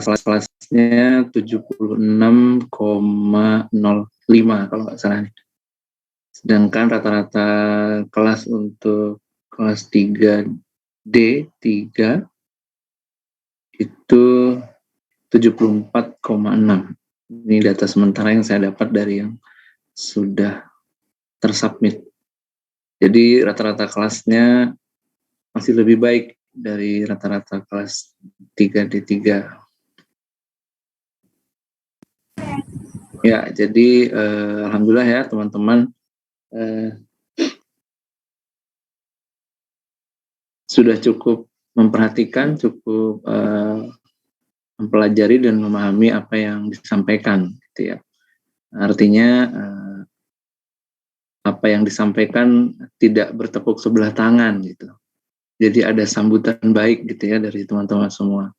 kelasnya 76,05 kalau nggak salah. Sedangkan rata-rata kelas untuk kelas 3D 3 itu 74,6. Ini data sementara yang saya dapat dari yang sudah tersubmit. Jadi rata-rata kelasnya masih lebih baik dari rata-rata kelas 3D3. Ya, jadi alhamdulillah ya teman-teman sudah cukup memperhatikan, cukup mempelajari dan memahami apa yang disampaikan, gitu ya. Artinya apa yang disampaikan tidak bertepuk sebelah tangan, gitu. Jadi ada sambutan baik, gitu ya, dari teman-teman semua.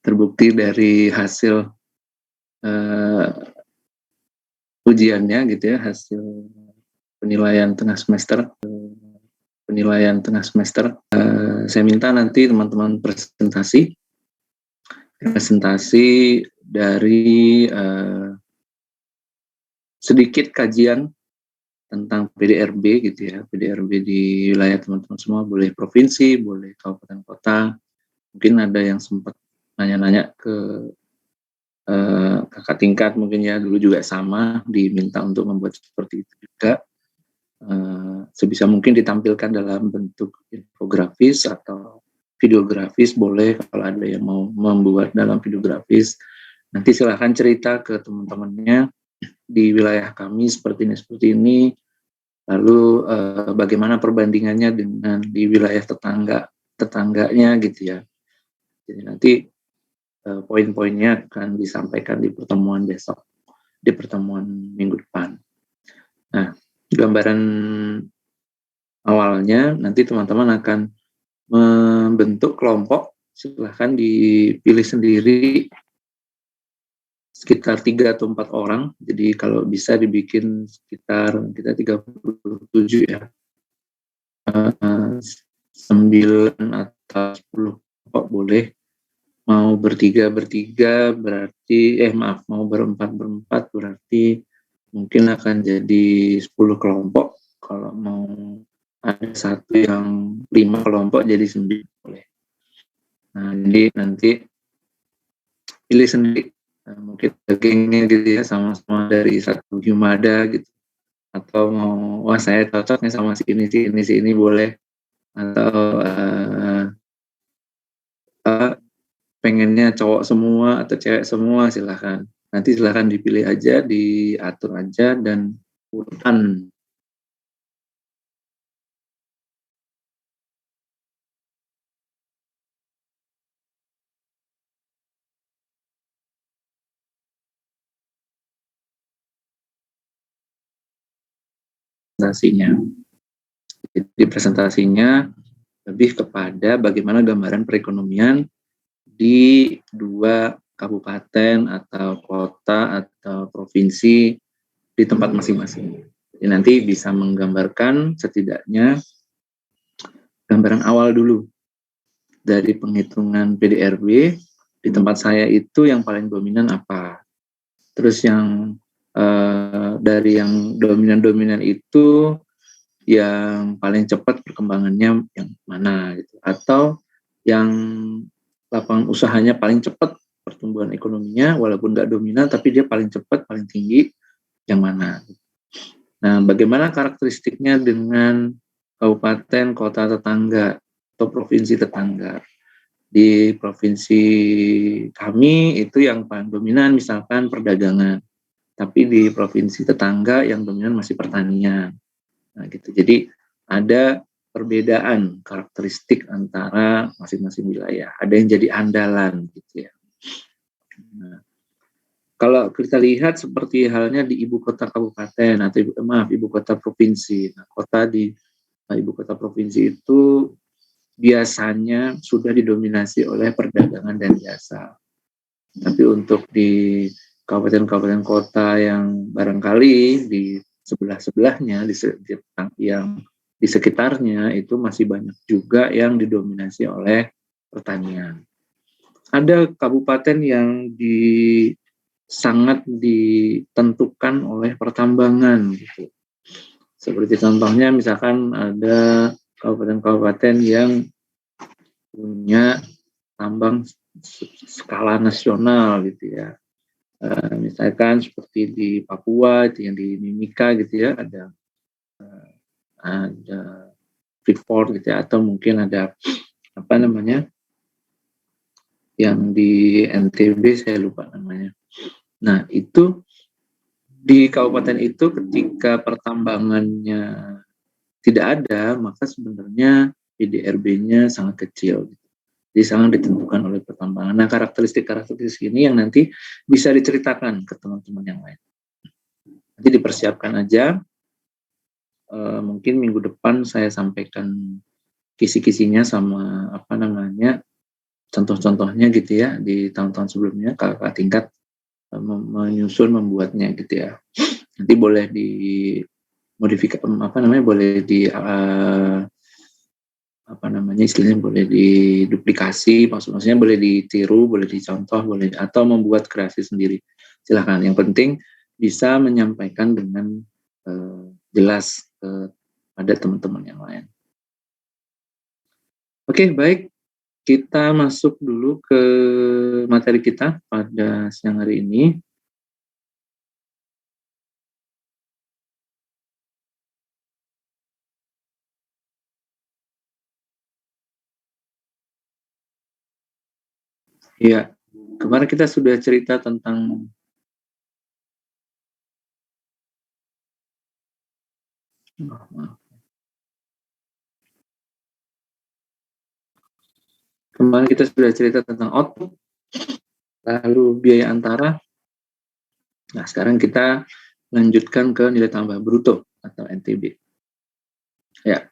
Terbukti dari hasil ujiannya, gitu ya, hasil penilaian tengah semester. Saya minta nanti teman-teman presentasi dari sedikit kajian tentang PDRB, gitu ya, PDRB di wilayah teman-teman semua, boleh provinsi, boleh kabupaten kota. Mungkin ada yang sempat nanya-nanya ke kakak tingkat, mungkin ya dulu juga sama diminta untuk membuat seperti itu juga. Sebisa mungkin ditampilkan dalam bentuk infografis atau videografis, boleh. Kalau ada yang mau membuat dalam videografis, nanti silahkan cerita ke teman-temannya di wilayah kami seperti ini, lalu bagaimana perbandingannya dengan di wilayah tetangganya, gitu ya. Jadi nanti poin-poinnya akan disampaikan di pertemuan besok, di pertemuan minggu depan. Nah, gambaran awalnya nanti teman-teman akan membentuk kelompok, silahkan dipilih sendiri sekitar 3 atau 4 orang. Jadi kalau bisa dibikin sekitar kita 37 ya, 9 atau 10 kelompok boleh. Mau bertiga berarti mau berempat berarti mungkin akan jadi 10 kelompok. Kalau mau ada satu yang 5 kelompok jadi 9 boleh. Nah, jadi nanti pilih sendiri, mungkin gengnya gitu ya, sama-sama dari satu Humada gitu, atau mau wah saya cocoknya sama si ini boleh, atau pengennya cowok semua atau cewek semua, silahkan. Nanti silahkan dipilih aja, diatur aja, dan urutan presentasinya. Jadi presentasinya lebih kepada bagaimana gambaran perekonomian di 2 kabupaten atau kota atau provinsi di tempat masing-masing. Jadi nanti bisa menggambarkan setidaknya gambaran awal dulu dari penghitungan PDRB di tempat saya itu yang paling dominan apa. Terus yang dari yang dominan itu yang paling cepat perkembangannya yang mana gitu, atau yang lapangan usahanya paling cepat pertumbuhan ekonominya walaupun nggak dominan tapi dia paling cepat paling tinggi yang mana. Nah, bagaimana karakteristiknya dengan kabupaten kota tetangga atau provinsi tetangga? Di provinsi kami itu yang paling dominan misalkan perdagangan, tapi di provinsi tetangga yang dominan masih pertanian. Nah, gitu. Jadi ada perbedaan karakteristik antara masing-masing wilayah. Ada yang jadi andalan, gitu ya. Nah, kalau kita lihat seperti halnya di ibu kota kabupaten atau ibu kota provinsi. Nah, ibu kota provinsi itu biasanya sudah didominasi oleh perdagangan dan jasa. Tapi untuk di kabupaten-kabupaten kota yang barangkali di sebelah-sebelahnya, yang di sekitarnya itu masih banyak juga yang didominasi oleh pertanian. ada kabupaten yang sangat ditentukan oleh pertambangan gitu. Seperti contohnya misalkan ada kabupaten-kabupaten yang punya tambang skala nasional gitu ya. Misalkan seperti di Papua itu yang di Mimika gitu ya, ada Freeport gitu ya, atau mungkin ada apa namanya yang di NTB saya lupa namanya. Nah itu di kabupaten itu ketika pertambangannya tidak ada, maka sebenarnya PDRB-nya sangat kecil. Jadi sangat ditentukan oleh pertambangan. Nah karakteristik-karakteristik ini yang nanti bisa diceritakan ke teman-teman yang lain. Nanti dipersiapkan aja. Mungkin minggu depan saya sampaikan kisi-kisinya sama apa namanya contoh-contohnya gitu ya di tahun-tahun sebelumnya kakak tingkat menyusun membuatnya gitu ya. Nanti boleh di modifikasi apa namanya boleh di apa namanya istilahnya boleh diduplikasi, maksudnya boleh ditiru, boleh dicontoh, boleh atau membuat kreasi sendiri. Silakan. Yang penting bisa menyampaikan dengan jelas pada teman-teman yang lain. Oke, baik. Kita masuk dulu ke materi kita pada siang hari ini. Ya, kemarin kita sudah cerita tentang kemarin kita sudah cerita tentang output, lalu biaya antara. Nah, sekarang kita lanjutkan ke nilai tambah bruto atau NTB. Ya,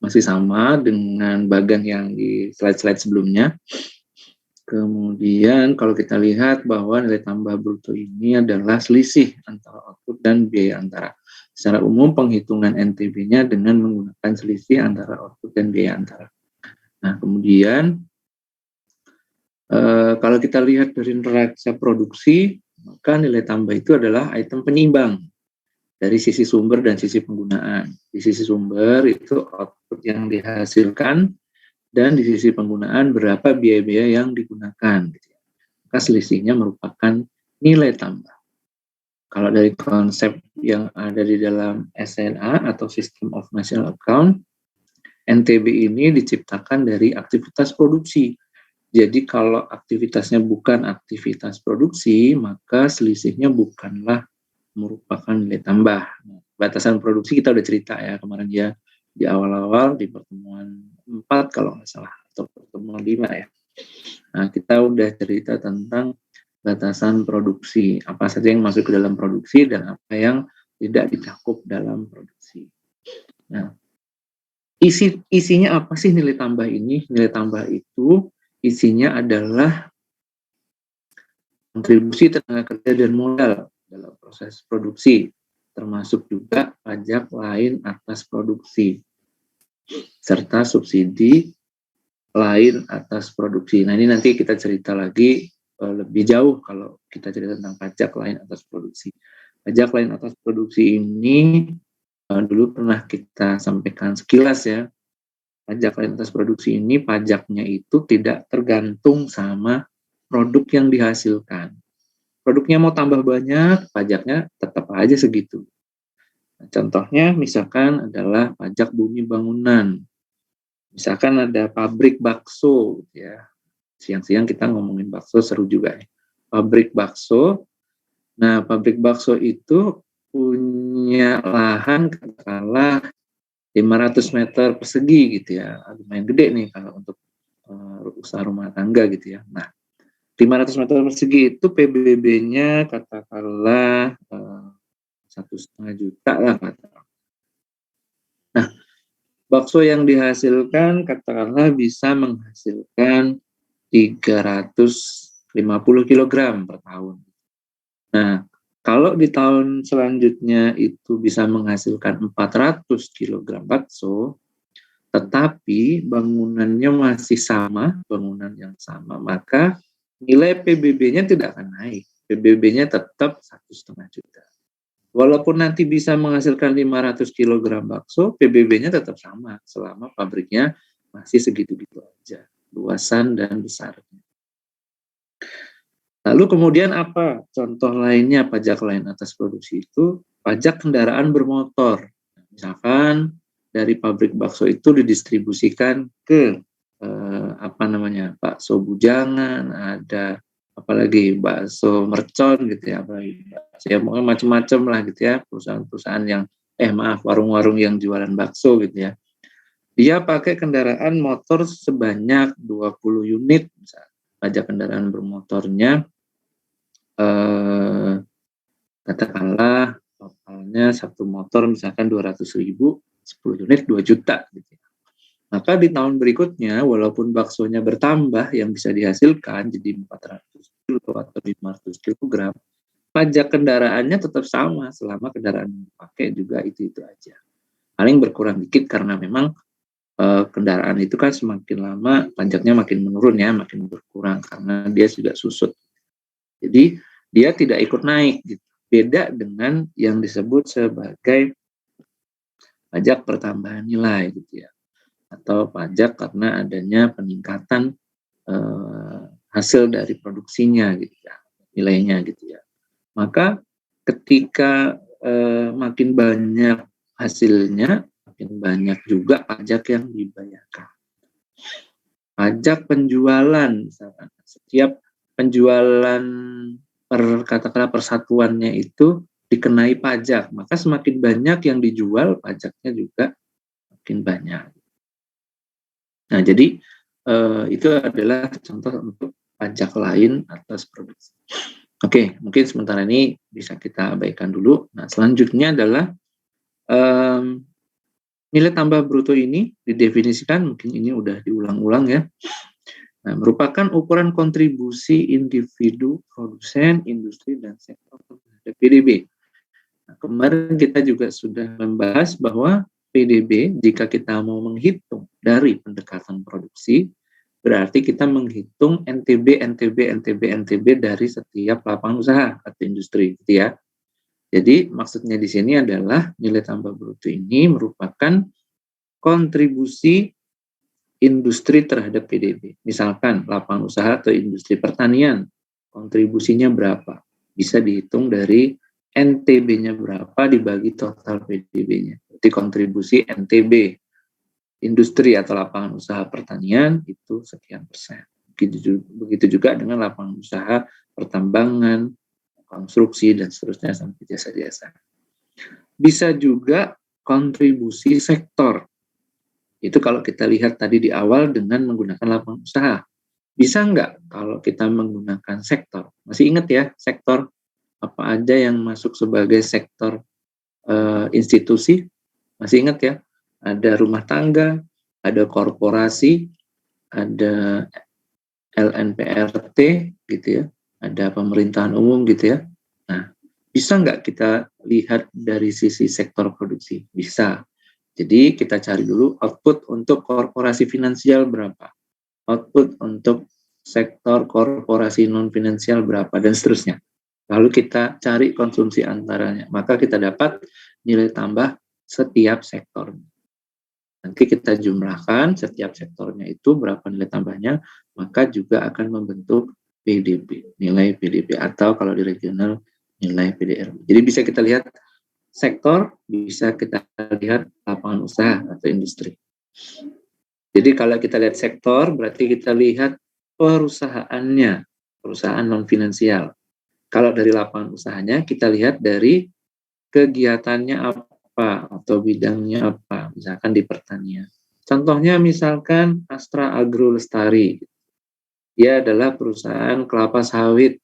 masih sama dengan bagan yang di slide-slide sebelumnya. Kemudian kalau kita lihat bahwa nilai tambah bruto ini adalah selisih antara output dan biaya antara. Secara umum penghitungan NTB-nya dengan menggunakan selisih antara output dan biaya antara. Nah, kemudian kalau kita lihat dari neraca produksi, maka nilai tambah itu adalah item penyimbang dari sisi sumber dan sisi penggunaan. Di sisi sumber itu output yang dihasilkan dan di sisi penggunaan berapa biaya-biaya yang digunakan. Maka selisihnya merupakan nilai tambah. Kalau dari konsep yang ada di dalam SNA atau System of National Account, NTB ini diciptakan dari aktivitas produksi. Jadi kalau aktivitasnya bukan aktivitas produksi, maka selisihnya bukanlah merupakan nilai tambah. Batasan produksi kita udah cerita ya kemarin ya di awal-awal di pertemuan 4 kalau nggak salah atau pertemuan 5 ya. Nah, kita udah cerita tentang batasan produksi, apa saja yang masuk ke dalam produksi dan apa yang tidak dicakup dalam produksi. Nah, isinya apa sih nilai tambah ini? Nilai tambah itu isinya adalah kontribusi tenaga kerja dan modal dalam proses produksi, termasuk juga pajak lain atas produksi, serta subsidi lain atas produksi. Nah, ini nanti kita cerita lagi lebih jauh kalau kita cerita tentang pajak lain atas produksi. Pajak lain atas produksi ini dulu pernah kita sampaikan sekilas ya. Pajak lain atas produksi ini pajaknya itu tidak tergantung sama produk yang dihasilkan. Produknya mau tambah banyak, pajaknya tetap aja segitu. Nah, contohnya misalkan adalah pajak bumi bangunan. Misalkan ada pabrik bakso, ya. Siang-siang kita ngomongin bakso seru juga ya. Pabrik bakso. Nah, pabrik bakso itu punya lahan katakanlah 500 meter persegi gitu ya. Lumayan gede nih kalau untuk usaha rumah tangga gitu ya. Nah, 500 meter persegi itu PBB-nya katakanlah 1,5 juta lah katakanlah. Nah, bakso yang dihasilkan katakanlah bisa menghasilkan 350 kg per tahun. Nah, kalau di tahun selanjutnya itu bisa menghasilkan 400 kg bakso, tetapi bangunannya masih sama, bangunan yang sama, maka nilai PBB-nya tidak akan naik. PBB-nya tetap 1,5 juta. Walaupun nanti bisa menghasilkan 500 kg bakso, PBB-nya tetap sama selama pabriknya masih segitu-gitu aja, luasan dan besarnya. Lalu kemudian apa contoh lainnya pajak lain atas produksi itu? Pajak kendaraan bermotor. Misalkan dari pabrik bakso itu didistribusikan ke bakso bujangan, ada apalagi bakso mercon gitu ya, apalagi ya macam-macam lah gitu ya, perusahaan-perusahaan yang warung-warung yang jualan bakso gitu ya. Dia pakai kendaraan motor sebanyak 20 unit, misalnya pajak kendaraan bermotornya katakanlah totalnya satu motor misalkan 200.000, 10 unit 2 juta gitu. Maka di tahun berikutnya walaupun baksonya bertambah yang bisa dihasilkan jadi 400 kilo atau 500 kg, pajak kendaraannya tetap sama selama kendaraan yang dipakai juga itu aja. Paling berkurang dikit karena memang kendaraan itu kan semakin lama pajaknya makin menurun ya, makin berkurang karena dia sudah susut. Jadi dia tidak ikut naik gitu. Beda dengan yang disebut sebagai pajak pertambahan nilai gitu ya, atau pajak karena adanya peningkatan hasil dari produksinya gitu ya, nilainya gitu ya. Maka ketika makin banyak hasilnya, makin banyak juga pajak yang dibayarkan. Pajak penjualan, misalkan setiap penjualan katakanlah persatuannya itu dikenai pajak, maka semakin banyak yang dijual, pajaknya juga makin banyak. Nah, jadi itu adalah contoh untuk pajak lain atas produksi. Oke, mungkin sementara ini bisa kita abaikan dulu. Nah, selanjutnya adalah nilai tambah bruto ini didefinisikan, mungkin ini udah diulang-ulang ya. Nah, merupakan ukuran kontribusi individu, produsen, industri, dan sektor terhadap PDB. Nah, kemarin kita juga sudah membahas bahwa PDB, jika kita mau menghitung dari pendekatan produksi, berarti kita menghitung NTB dari setiap lapangan usaha atau industri, gitu ya. Jadi maksudnya di sini adalah nilai tambah bruto ini merupakan kontribusi industri terhadap PDB. Misalkan lapangan usaha atau industri pertanian, kontribusinya berapa? Bisa dihitung dari NTB-nya berapa dibagi total PDB-nya. Berarti kontribusi NTB industri atau lapangan usaha pertanian itu sekian persen. Begitu juga dengan lapangan usaha pertambangan, konstruksi, dan seterusnya sampai jasa-jasa. Bisa juga kontribusi sektor. Itu kalau kita lihat tadi di awal dengan menggunakan lapangan usaha. Bisa nggak kalau kita menggunakan sektor? Masih ingat ya sektor apa aja yang masuk sebagai sektor institusi? Masih ingat ya? Ada rumah tangga, ada korporasi, ada LNPRT gitu ya, ada pemerintahan umum gitu ya. Nah, bisa nggak kita lihat dari sisi sektor produksi? Bisa. Jadi kita cari dulu output untuk korporasi finansial berapa, output untuk sektor korporasi non finansial berapa, dan seterusnya. Lalu kita cari konsumsi antaranya, maka kita dapat nilai tambah setiap sektor. Nanti kita jumlahkan setiap sektornya itu berapa nilai tambahnya, maka juga akan membentuk PDB, nilai PDB, atau kalau di regional nilai PDR. Jadi bisa kita lihat sektor, bisa kita lihat lapangan usaha atau industri. Jadi kalau kita lihat sektor, berarti kita lihat perusahaannya, perusahaan non-finansial. Kalau dari lapangan usahanya, kita lihat dari kegiatannya apa, atau bidangnya apa, misalkan di pertanian. Contohnya misalkan Astra Agro Lestari. Dia adalah perusahaan kelapa sawit.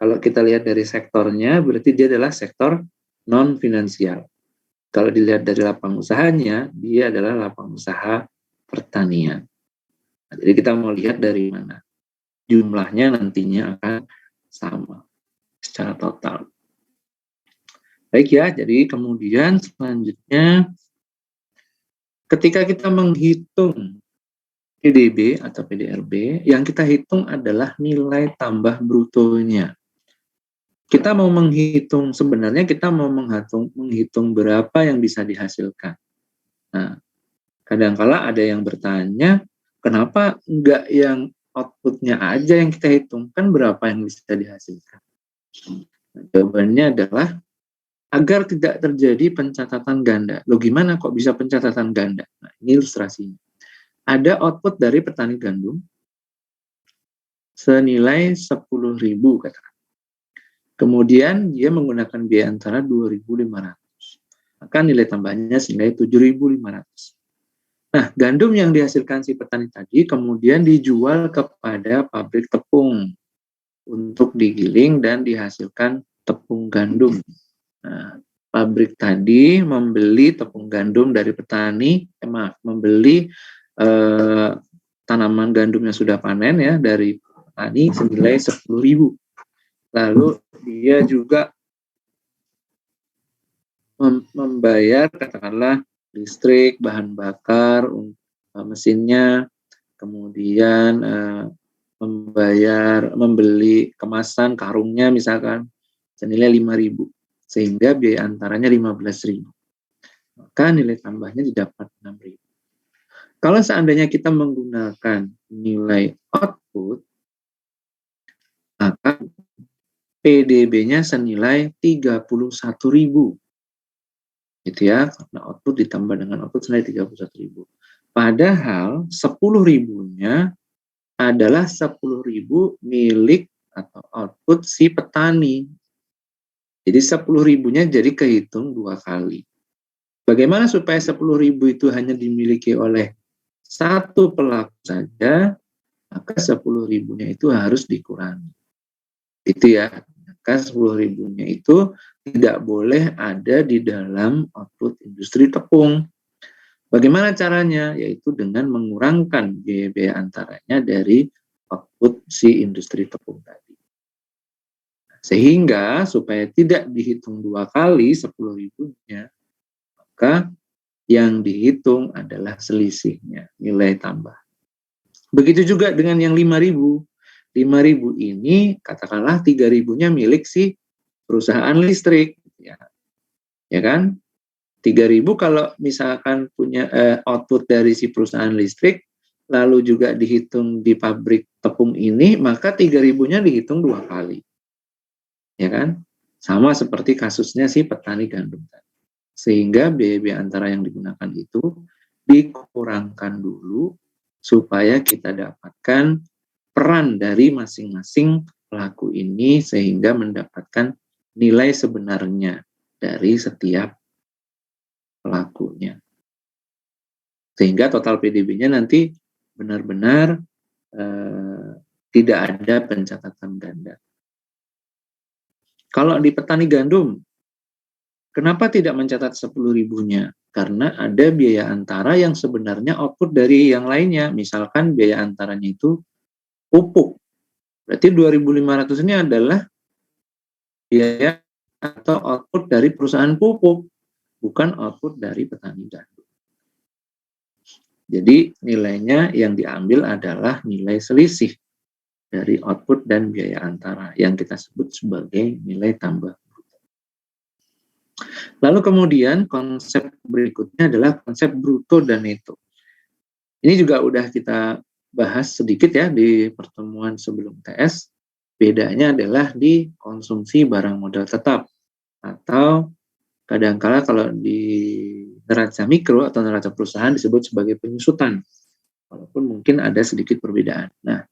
Kalau kita lihat dari sektornya, berarti dia adalah sektor non-finansial. Kalau dilihat dari lapangan usahanya, dia adalah lapangan usaha pertanian. Nah, jadi kita mau lihat dari mana. Jumlahnya nantinya akan sama secara total. Baik ya, jadi kemudian selanjutnya Ketika kita menghitung PDB atau PDRB, yang kita hitung adalah nilai tambah brutonya. Kita mau menghitung, sebenarnya kita mau menghitung berapa yang bisa dihasilkan. Nah, kadangkala ada yang bertanya, kenapa enggak yang outputnya aja yang kita hitung? Kan berapa yang bisa dihasilkan? Nah, jawabannya adalah agar tidak terjadi pencatatan ganda. Loh gimana kok bisa pencatatan ganda? Nah, ini ilustrasinya. Ada output dari petani gandum senilai 10.000 katakan. Kemudian dia menggunakan biaya antara 2.500. Maka nilai tambahnya senilai 7.500. Nah, gandum yang dihasilkan si petani tadi kemudian dijual kepada pabrik tepung untuk digiling dan dihasilkan tepung gandum. Nah, pabrik tadi membeli tepung gandum dari petani, membeli tanaman gandum yang sudah panen ya dari petani senilai 10.000. Lalu dia juga membayar katakanlah listrik, bahan bakar, mesinnya, kemudian membeli kemasan karungnya misalkan senilai 5.000, sehingga biaya antaranya 15.000. Maka nilai tambahnya didapat 6.000. Kalau seandainya kita menggunakan nilai output, maka PDB-nya senilai 31.000. Gitu ya, karena output ditambah dengan output senilai 31.000. Padahal 10.000-nya adalah 10.000 milik atau output si petani. Jadi 10.000-nya jadi kehitung 2 kali. Bagaimana supaya 10.000 itu hanya dimiliki oleh satu pelaku saja, maka 10.000-nya itu harus dikurangi. Itu ya, maka 10.000-nya itu tidak boleh ada di dalam output industri tepung. Bagaimana caranya? Yaitu dengan mengurangkan biaya antaranya dari output si industri tepung tadi. Sehingga supaya tidak dihitung 2 kali 10.000-nya, maka yang dihitung adalah selisihnya, nilai tambah. Begitu juga dengan yang 5.000. 5.000 ini katakanlah 3.000-nya milik si perusahaan listrik. Ya kan? 3.000 kalau misalkan punya output dari si perusahaan listrik, lalu juga dihitung di pabrik tepung ini, maka 3.000-nya dihitung 2 kali. Ya kan? Sama seperti kasusnya si petani gandum tadi. Sehingga biaya antara yang digunakan itu dikurangkan dulu supaya kita dapatkan peran dari masing-masing pelaku ini sehingga mendapatkan nilai sebenarnya dari setiap pelakunya. Sehingga total PDB-nya nanti benar-benar tidak ada pencatatan ganda. Kalau di petani gandum, kenapa tidak mencatat 10.000-nya? Karena ada biaya antara yang sebenarnya output dari yang lainnya. Misalkan biaya antaranya itu pupuk. Berarti 2.500 ini adalah biaya atau output dari perusahaan pupuk, bukan output dari petani gandum. Jadi nilainya yang diambil adalah nilai selisih dari output dan biaya antara yang kita sebut sebagai nilai tambah. Lalu kemudian konsep berikutnya adalah konsep bruto dan neto. Ini juga udah kita bahas sedikit ya di pertemuan sebelum TS. Bedanya adalah di konsumsi barang modal tetap atau kadangkala kalau di neraca mikro atau neraca perusahaan disebut sebagai penyusutan. Walaupun mungkin ada sedikit perbedaan. Nah,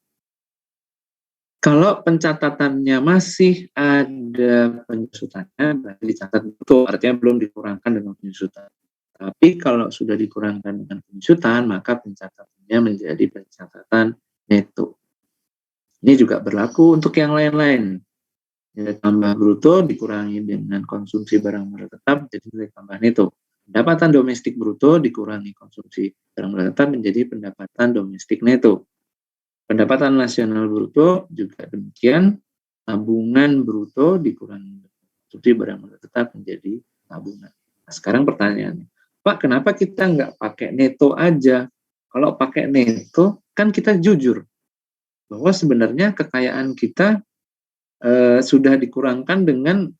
kalau pencatatannya masih ada penyusutannya, berarti dicatat betul, artinya belum dikurangkan dengan penyusutan. Tapi kalau sudah dikurangkan dengan penyusutan, maka pencatatannya menjadi pencatatan neto. Ini juga berlaku untuk yang lain-lain. Nilai tambah bruto dikurangi dengan konsumsi barang modal tetap jadi nilai tambah neto. Pendapatan domestik bruto dikurangi konsumsi barang modal tetap menjadi pendapatan domestik neto. Pendapatan nasional bruto juga demikian, tabungan bruto dikurangi konsumsi barang modal tetap menjadi tabungan. Nah, sekarang pertanyaannya, Pak, kenapa kita nggak pakai neto aja? Kalau pakai neto, kan kita jujur bahwa sebenarnya kekayaan kita sudah dikurangkan dengan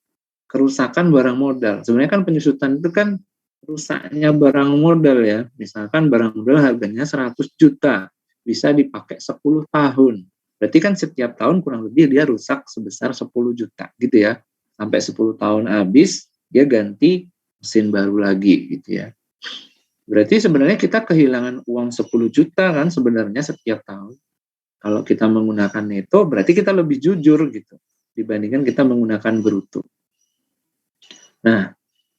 kerusakan barang modal. Sebenarnya kan penyusutan itu kan rusaknya barang modal ya. Misalkan barang modal harganya 100 juta, bisa dipakai 10 tahun. Berarti kan setiap tahun kurang lebih dia rusak sebesar 10 juta gitu ya. Sampai 10 tahun habis, dia ganti mesin baru lagi gitu ya. Berarti sebenarnya kita kehilangan uang 10 juta kan sebenarnya setiap tahun. Kalau kita menggunakan neto, berarti kita lebih jujur gitu dibandingkan kita menggunakan bruto. Nah,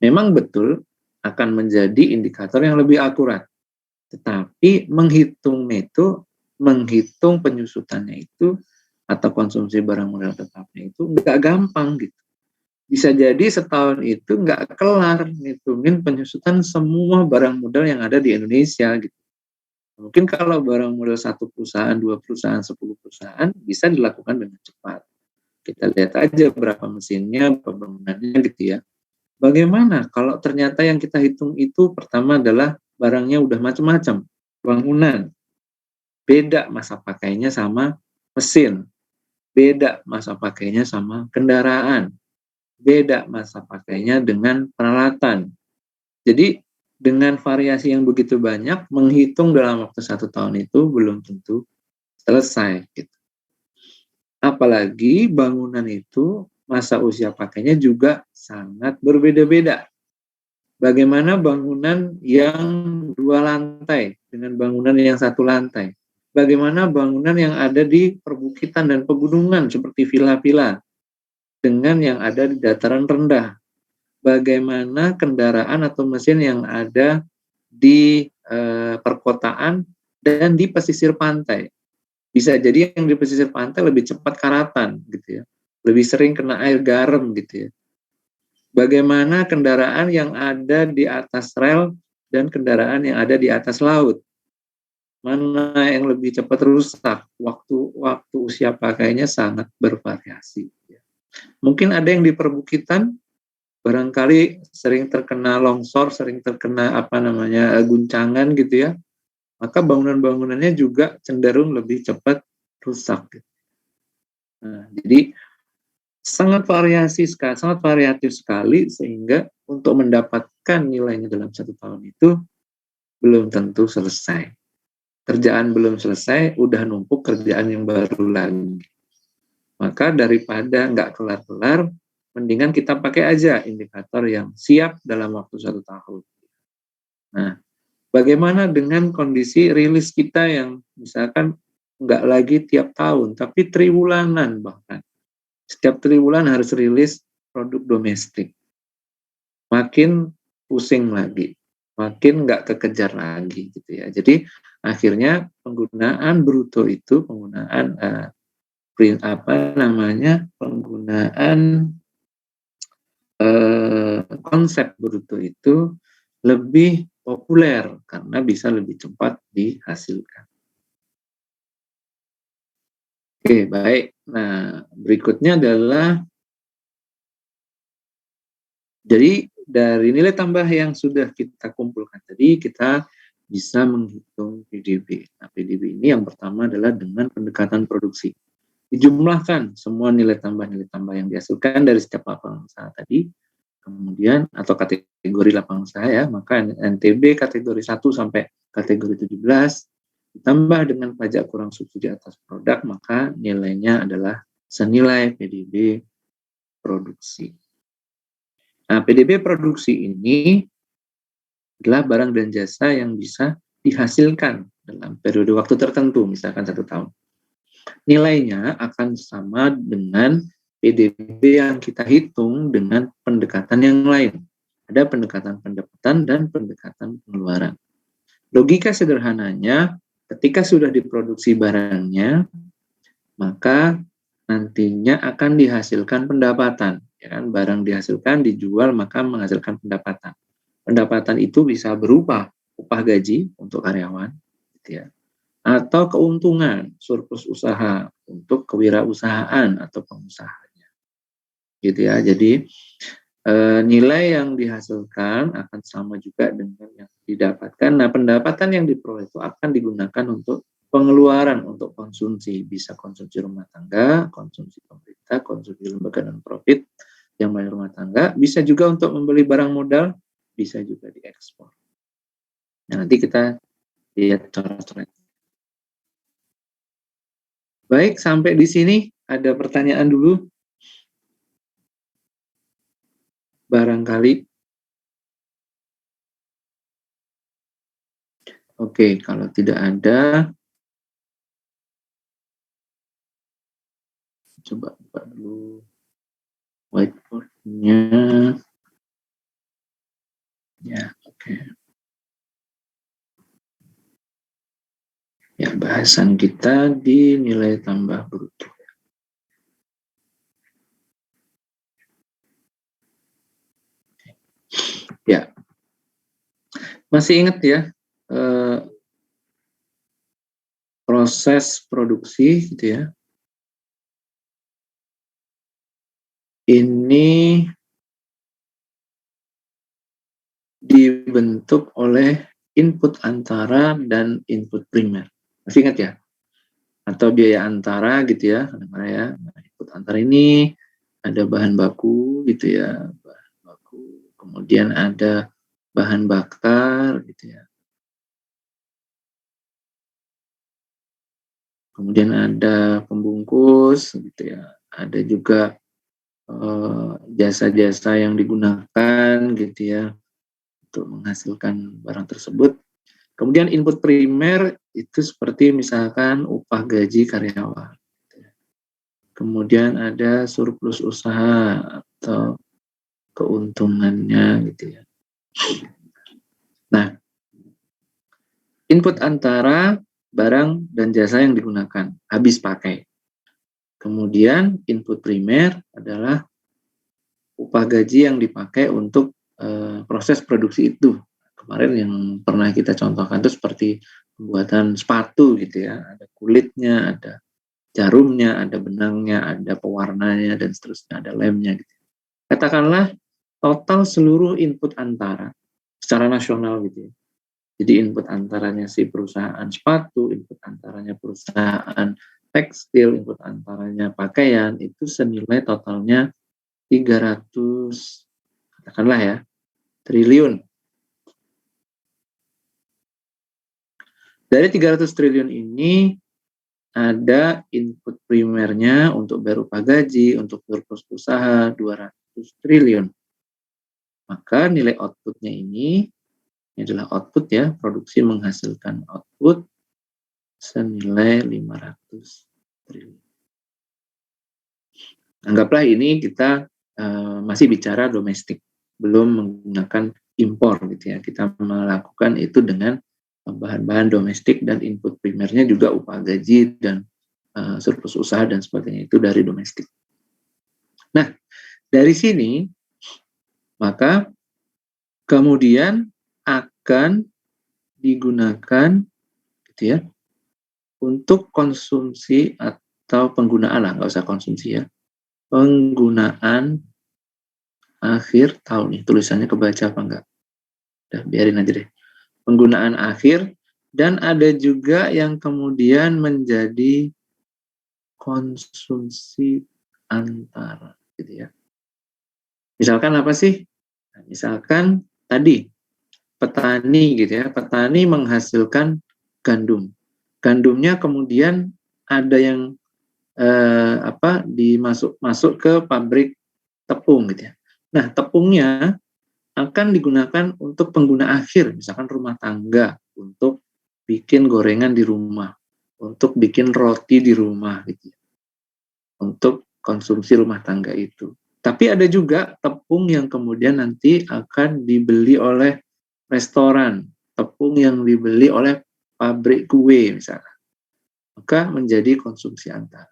memang betul akan menjadi indikator yang lebih akurat. Tetapi menghitung neto, menghitung penyusutannya itu atau konsumsi barang modal tetapnya itu nggak gampang gitu. Bisa jadi setahun itu nggak kelar ngitungin penyusutan semua barang modal yang ada di Indonesia gitu. Mungkin kalau barang modal satu perusahaan, 2 perusahaan, 10 perusahaan bisa dilakukan dengan cepat. Kita lihat aja berapa mesinnya, pembangunannya gitu ya. Bagaimana kalau ternyata yang kita hitung itu pertama adalah barangnya udah macam-macam, bangunan, beda masa pakainya sama mesin, beda masa pakainya sama kendaraan, beda masa pakainya dengan peralatan. Jadi dengan variasi yang begitu banyak, menghitung dalam waktu 1 tahun itu belum tentu selesai. Gitu. Apalagi bangunan itu masa usia pakainya juga sangat berbeda-beda. Bagaimana bangunan yang 2 lantai dengan bangunan yang 1 lantai? Bagaimana bangunan yang ada di perbukitan dan pegunungan seperti villa-villa dengan yang ada di dataran rendah? Bagaimana kendaraan atau mesin yang ada di perkotaan dan di pesisir pantai? Bisa jadi yang di pesisir pantai lebih cepat karatan gitu ya, lebih sering kena air garam gitu ya. Bagaimana kendaraan yang ada di atas rel dan kendaraan yang ada di atas laut? Mana yang lebih cepat rusak? Waktu usia pakainya sangat bervariasi. Mungkin ada yang di perbukitan barangkali sering terkena longsor, sering terkena guncangan gitu ya. Maka bangunan-bangunannya juga cenderung lebih cepat rusak. Nah, jadi sangat variatif sekali sehingga untuk mendapatkan nilainya dalam 1 tahun itu belum tentu selesai. Kerjaan belum selesai, udah numpuk kerjaan yang baru lagi. Maka daripada nggak kelar-kelar, mendingan kita pakai aja indikator yang siap dalam waktu 1 tahun. Nah, bagaimana dengan kondisi rilis kita yang misalkan nggak lagi tiap tahun, tapi triwulanan bahkan. Setiap triwulan harus rilis produk domestik. Makin pusing lagi, makin nggak kekejar lagi gitu ya. Jadi akhirnya penggunaan bruto itu, penggunaan konsep bruto itu lebih populer karena bisa lebih cepat dihasilkan. Oke, baik. Nah, berikutnya adalah jadi dari nilai tambah yang sudah kita kumpulkan tadi, kita bisa menghitung PDB. Nah, PDB ini yang pertama adalah dengan pendekatan produksi. Dijumlahkan semua nilai tambah yang dihasilkan dari setiap lapangan usaha tadi, kemudian atau kategori lapangan usaha ya, maka NTB kategori 1 sampai kategori 17 ditambah dengan pajak kurang subsidi atas produk, maka nilainya adalah senilai PDB produksi. Nah, PDB produksi ini adalah barang dan jasa yang bisa dihasilkan dalam periode waktu tertentu, misalkan 1 tahun. Nilainya akan sama dengan PDB yang kita hitung dengan pendekatan yang lain. Ada pendekatan pendapatan dan pendekatan pengeluaran. Logika sederhananya, ketika sudah diproduksi barangnya, maka nantinya akan dihasilkan pendapatan. Ya kan? Barang dihasilkan, dijual, maka menghasilkan pendapatan. Pendapatan itu bisa berupa upah gaji untuk karyawan, gitu ya, atau keuntungan surplus usaha untuk kewirausahaan atau pengusahanya, gitu ya. Jadi nilai yang dihasilkan akan sama juga dengan yang didapatkan. Nah, pendapatan yang diperoleh itu akan digunakan untuk pengeluaran, untuk konsumsi. Bisa konsumsi rumah tangga, konsumsi pemerintah, konsumsi lembaga non-profit yang melayani rumah tangga. Bisa juga untuk membeli barang modal, bisa juga diekspor. Nah, nanti kita lihat coret-coret. Baik, sampai di sini ada pertanyaan dulu? Barangkali. Oke, kalau tidak ada, coba buka dulu whiteboard-nya. Ya, oke. Ya, bahasan kita di nilai tambah bruto. Ya, masih ingat ya proses produksi gitu ya. Ini dibentuk oleh input antara dan input primer. Masih ingat ya? Atau biaya antara gitu ya, ya. Nah, input antara ini ada bahan baku gitu ya, bahan baku. Kemudian ada bahan bakar gitu ya. Kemudian ada pembungkus gitu ya. Ada juga jasa-jasa yang digunakan gitu ya untuk menghasilkan barang tersebut. Kemudian input primer itu seperti misalkan upah gaji karyawan. Kemudian ada surplus usaha atau keuntungannya gitu ya. Nah, input antara barang dan jasa yang digunakan habis pakai. Kemudian input primer adalah upah gaji yang dipakai untuk proses produksi itu. Kemarin yang pernah kita contohkan itu seperti pembuatan sepatu gitu ya, ada kulitnya, ada jarumnya, ada benangnya, ada pewarnanya dan seterusnya, ada lemnya gitu. Katakanlah total seluruh input antara secara nasional gitu ya. Jadi input antaranya si perusahaan sepatu, input antaranya perusahaan tekstil, input antaranya pakaian, itu senilai totalnya 300, katakanlah ya, triliun. Dari 300 triliun ini ada input primernya untuk bayar upah gaji, untuk surplus usaha 200 triliun. Maka nilai outputnya ini adalah output ya, produksi menghasilkan output senilai 500 triliun. Anggaplah ini kita masih bicara domestik, belum menggunakan impor gitu ya. Kita melakukan itu dengan bahan-bahan domestik dan input primernya juga upah gaji dan surplus usaha dan sebagainya itu dari domestik. Nah, dari sini maka kemudian akan digunakan gitu ya untuk konsumsi atau penggunaan lah, nggak usah konsumsi ya, penggunaan akhir tahun nih, tulisannya kebaca apa enggak? Udah biarin aja deh. Penggunaan akhir, dan ada juga yang kemudian menjadi konsumsi antara gitu ya. Misalkan apa sih? Nah, misalkan tadi petani gitu ya, petani menghasilkan gandum. Gandumnya kemudian ada yang masuk ke pabrik tepung gitu ya. Nah, tepungnya akan digunakan untuk pengguna akhir, misalkan rumah tangga, untuk bikin gorengan di rumah, untuk bikin roti di rumah gitu ya, untuk konsumsi rumah tangga itu. Tapi ada juga tepung yang kemudian nanti akan dibeli oleh restoran, tepung yang dibeli oleh pabrik kue misalnya, maka menjadi konsumsi antara.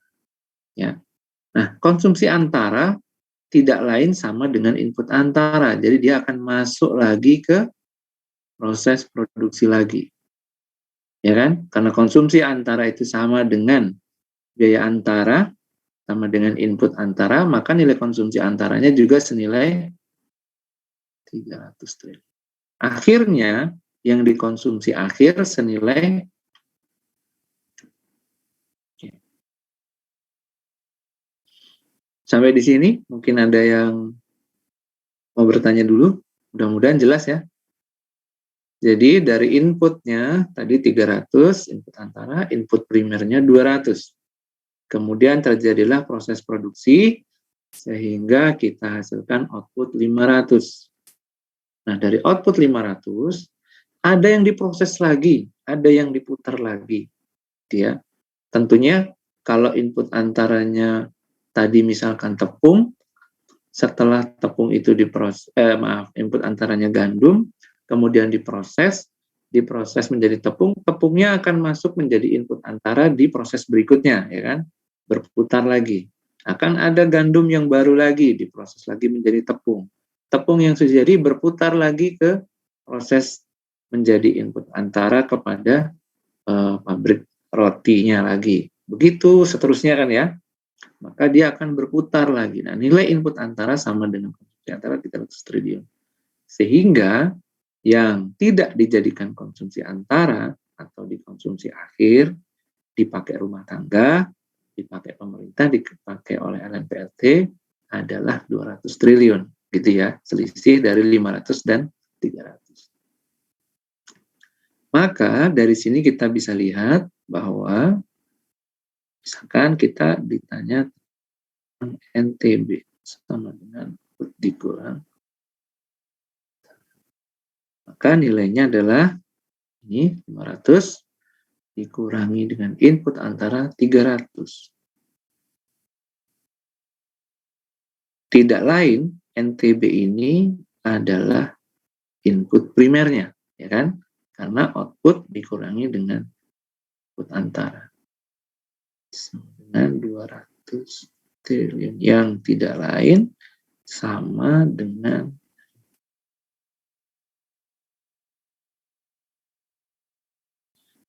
Ya. Nah, konsumsi antara tidak lain sama dengan input antara. Jadi dia akan masuk lagi ke proses produksi lagi. Ya kan? Karena konsumsi antara itu sama dengan biaya antara, sama dengan input antara, maka nilai konsumsi antaranya juga senilai 300 triliun. Akhirnya yang dikonsumsi akhir senilai sampai di sini mungkin ada yang mau bertanya dulu. Mudah-mudahan jelas ya. Jadi dari inputnya tadi 300 input antara, input primernya 200. Kemudian terjadilah proses produksi sehingga kita hasilkan output 500. Nah, dari output 500 ada yang diproses lagi, ada yang diputar lagi. Ya. Tentunya kalau input antaranya tadi misalkan tepung, setelah tepung itu input antaranya gandum, kemudian diproses menjadi tepung, tepungnya akan masuk menjadi input antara di proses berikutnya, ya kan? Berputar lagi. Akan ada gandum yang baru lagi, diproses lagi menjadi tepung. Tepung yang sudah jadi berputar lagi ke proses menjadi input antara kepada pabrik rotinya lagi. Begitu seterusnya kan ya. Maka dia akan berputar lagi. Nah, nilai input antara sama dengan konsumsi antara 300 triliun. Sehingga yang tidak dijadikan konsumsi antara atau dikonsumsi akhir, dipakai rumah tangga, dipakai pemerintah, dipakai oleh LMPLT adalah 200 triliun. Gitu ya, selisih dari 500 dan 300. Maka dari sini kita bisa lihat bahwa misalkan kita ditanya NTB sama dengan dikurang, maka nilainya adalah ini 500 dikurangi dengan input antara 300. Tidak lain, NTB ini adalah input primernya, ya kan? Karena output dikurangi dengan input antara. Dengan 200 triliun yang tidak lain sama dengan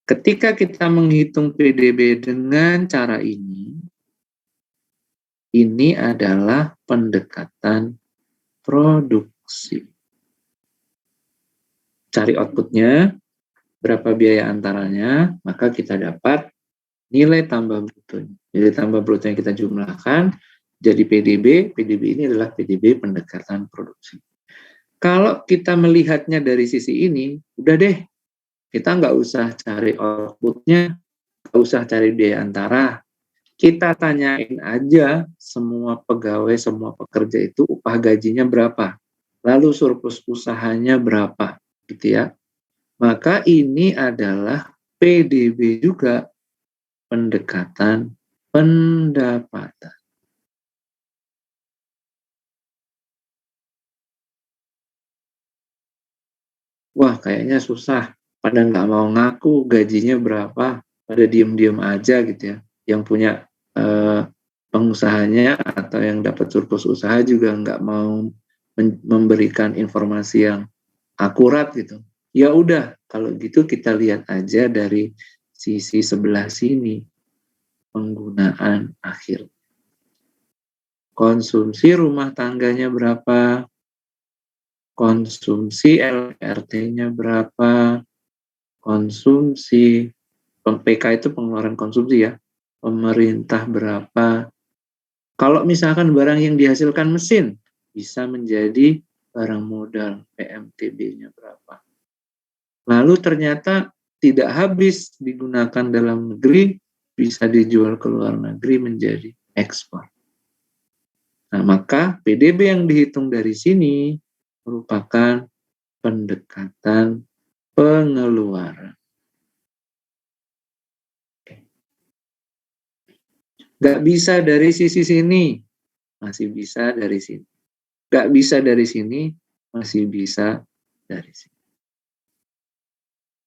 ketika kita menghitung PDB dengan cara ini adalah pendekatan produksi. Cari outputnya, berapa biaya antaranya, maka kita dapat nilai tambah brutonya. Nilai tambah bruto yang kita jumlahkan jadi PDB. PDB ini adalah PDB pendekatan produksi. Kalau kita melihatnya dari sisi ini, udah deh, kita nggak usah cari outputnya, nggak usah cari biaya antara. Kita tanyain aja semua pegawai, semua pekerja itu upah gajinya berapa, lalu surplus usahanya berapa, gitu ya. Maka ini adalah PDB juga, pendekatan pendapatan. Wah, kayaknya susah. Pada nggak mau ngaku gajinya berapa, pada diem-diem aja gitu ya. Yang punya pengusahanya atau yang dapat surplus usaha juga nggak mau memberikan informasi yang akurat gitu. Ya udah, kalau gitu kita lihat aja dari sisi sebelah sini, penggunaan akhir. Konsumsi rumah tangganya berapa, konsumsi LRT-nya berapa, konsumsi PK itu pengeluaran konsumsi ya, pemerintah berapa. Kalau misalkan barang yang dihasilkan mesin bisa menjadi barang modal, PMTB-nya berapa. Lalu ternyata tidak habis digunakan dalam negeri, bisa dijual ke luar negeri menjadi ekspor. Nah, maka PDB yang dihitung dari sini merupakan pendekatan pengeluaran. Nggak bisa dari sisi sini, masih bisa dari sini. Nggak bisa dari sini, masih bisa dari sini.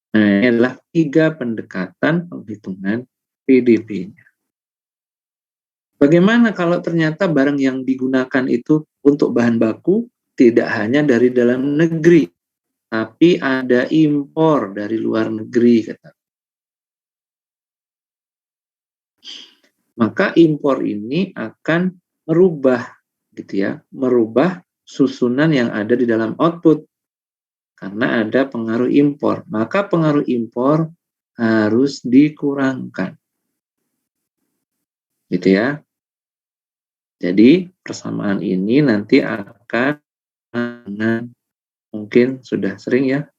Nah, ini adalah 3 pendekatan penghitungan PDB-nya. Bagaimana kalau ternyata barang yang digunakan itu untuk bahan baku tidak hanya dari dalam negeri, tapi ada impor dari luar negeri, kata. Maka impor ini akan merubah gitu ya, merubah susunan yang ada di dalam output karena ada pengaruh impor. Maka pengaruh impor harus dikurangkan. Gitu ya. Jadi persamaan ini nanti akan mungkin sudah sering ya.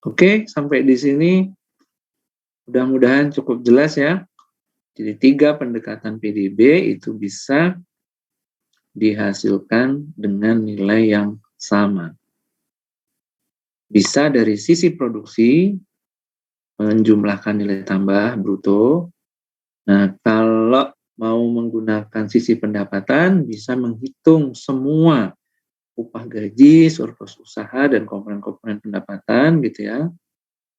Oke, sampai di sini mudah-mudahan cukup jelas ya. Jadi 3 pendekatan PDB itu bisa dihasilkan dengan nilai yang sama. Bisa dari sisi produksi, menjumlahkan nilai tambah bruto. Nah, kalau mau menggunakan sisi pendapatan, bisa menghitung semua upah gaji, surplus usaha, dan komponen-komponen pendapatan gitu ya.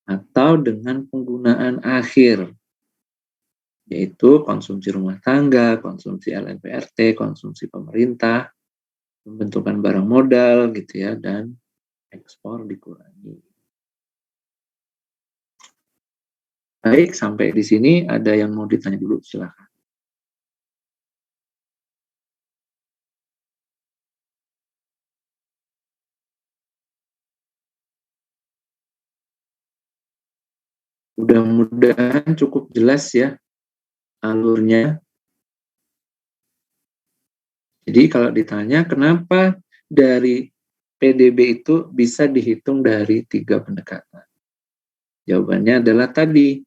Atau dengan penggunaan akhir, yaitu konsumsi rumah tangga, konsumsi LNPRT, konsumsi pemerintah, pembentukan barang modal gitu ya, dan ekspor dikurangi. Baik, sampai di sini ada yang mau ditanya dulu, silakan. Mudah-mudahan cukup jelas ya alurnya. Jadi kalau ditanya kenapa dari PDB itu bisa dihitung dari 3 pendekatan. Jawabannya adalah tadi,